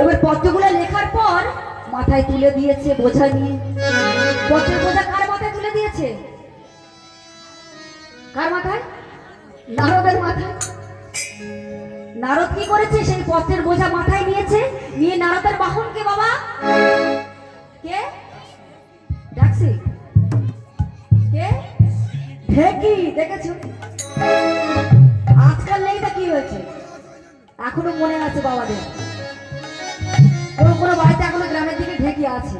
এবার পত্রগুলো লেখার পর মাথায় তুলে দিয়েছে বোঝা নিয়ে। পত্রের বোঝা কার মাথায় তুলে দিয়েছে? কার মাথায়? নারদের মাথায়। নারদ কি করেছে? সেই পত্রের বোঝা মাথায় নিয়েছে, নিয়ে নারদের বাহন কে বাবা? কে ডাকছি? কে? ঢেকি। দেখেছো আজকাল নেই, তা কি হয়েছে? এখনো মনে আছে বাবাদের, কোনো কোনো বাড়িতে এখনো গ্রামের দিকে ঢেকি আছে,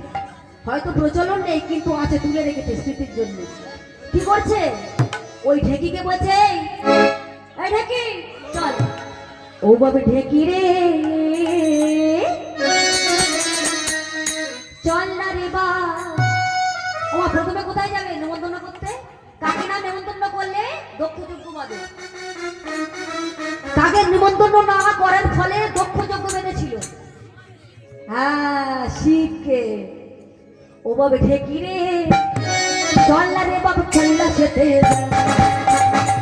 হয়তো প্রচলন নেই কিন্তু আছে, তুলে রেখেছে স্মৃতির জন্য। কি করছে? ওই ঢেকিকে বলছে, এই ঢেকি চল। ও বাবা ঢেকি রে চল না রে বা। ও প্রথমে কোথায় যাবে নেমন্তন্ন করতে? কাকে না নেমন্তন্ন করলে দক্ষযজ্ঞ বাঁধে। কাকে নিমন্ত্রণ না করার ফলে দক্ষযজ্ঞ বেঁধেছিল? হ্যাঁ, শিবকে। ও বাবা ঢেকি রে চল না রে বাবা চল্লা সেতে।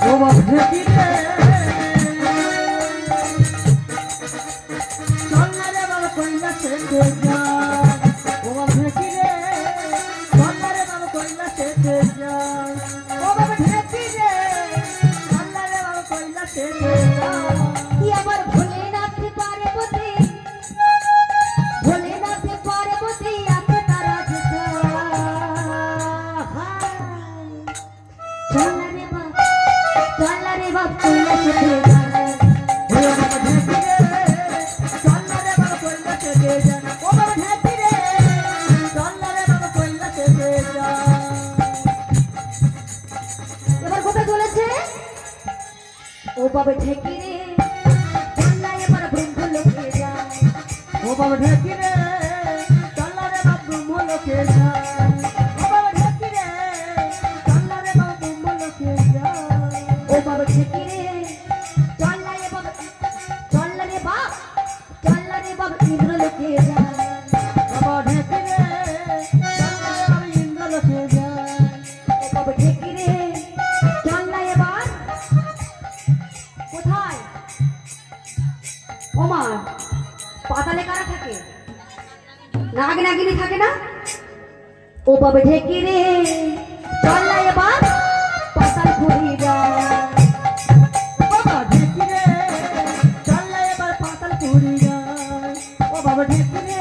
ও বাবা ঢেকি রে চল না রে বাবা চল্লা সেতে যা। ও বাবা ঢেকি রে চল না রে বাবা চল্লা সেতে যা। ও বাবা ঢেকি রে চল না রে বাবা চল্লা সেতে যা। কি আবার ভোলেনাথ পার্বতী, ভোলেনাথ পার্বতী আছে তারা যেথা। চল না রে বাবা চল না রে বাবা চল্লা সেতে যা। ও বাবা ঢেকি রে চল্লা এবার ব্রহ্ম লোকে যা। ও বাবা ঢেকি রে চল্লা রে বাবা ব্রহ্ম লোকে যা। ও বাবা ঢেকি রে চল্লা রে বাবা ব্রহ্ম লোকে যা। ও বাবা ঢেকি রে চল্লা এ বাবা চল্লা রে বাবা চল্লা রে বাবা ইন্দ্র লোকে যা। বাবা ঢেকি রে চল্লা রে বাবা ইন্দ্র লোকে যা। ও বাবা ঢেকি রে চল্লা এবার কোথায়? ওমা পাতালে কারা থাকে? নাগ নাগিনী থাকে না? ও বাবা ঢেকি রে চল না এবার পাতাল ঘুরি যা। বাবা ঢেকি রে চল না এবার পাতাল ঘুরি যা। ও বাবা ঢেকি রে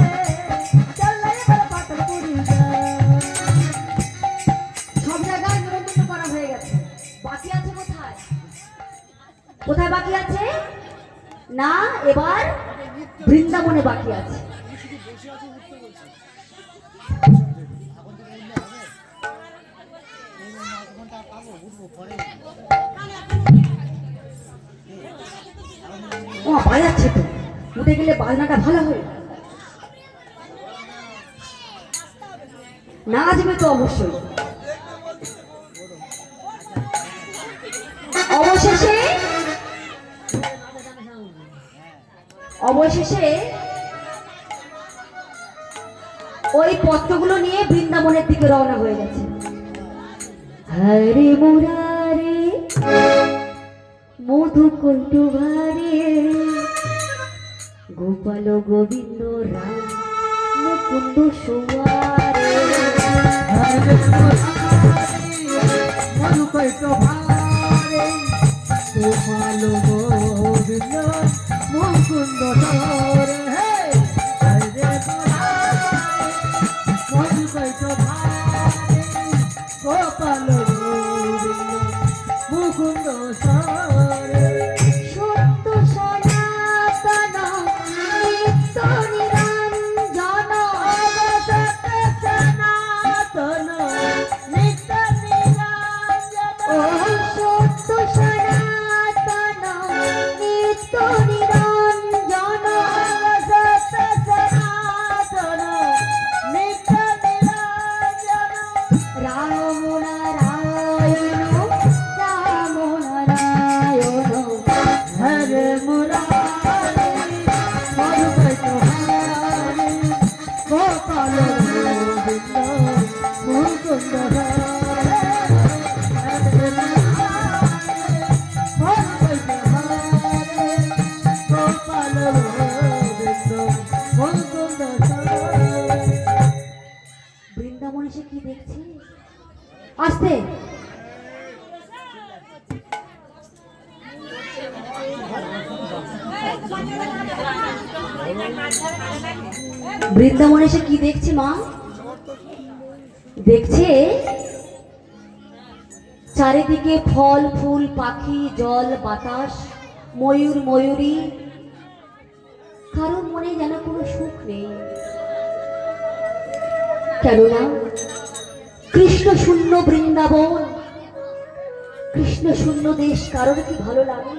চল না এবার পাতাল ঘুরি যা। সব জায়গায় নিমন্ত্রণ করা হয়ে গেছে, বাকি আছে কোথায়? কোথায় বাকি আছে? না, এবার বৃন্দাবনে বাকি আছে। ও বাজাচ্ছে তো, উঠে গেলে বাজনাটা ভালো হয়। নাচবে তো অবশ্যই। অবশেষে অবশেষে ওই পত্রগুলো নিয়ে বৃন্দাবনের দিকে রওনা হয়ে গেছে। হরে মুরারে মধু কণ্ঠু ভারে গোপাল গোবিন্দ রাম মুকুন্দ সোয়ারে। মধু কণ্ঠু ভারে গোপাল গোবিন্দ মুকুন্দ সোয়ারে। মধু কণ্ঠু ভারে গোপাল গোবিন্দ মুকুন্দ সোয়ারে। সত্য সনাতন নিত্য নিরঞ্জন। সত্য সনাতন নিত্য নিরঞ্জন। ও সত্য সনাতন নিত্য নিরঞ্জন। আস্তে। বৃন্দাবনে এসে কি দেখছে মা? দেখছে চারিদিকে ফল ফুল পাখি জল বাতাস ময়ূর ময়ূরী, কারোর মনে যেন কোনো সুখ নেই। কেননা কৃষ্ণ শূন্য বৃন্দাবন, কৃষ্ণ শূন্য দেশ কারোর কি ভালো লাগে?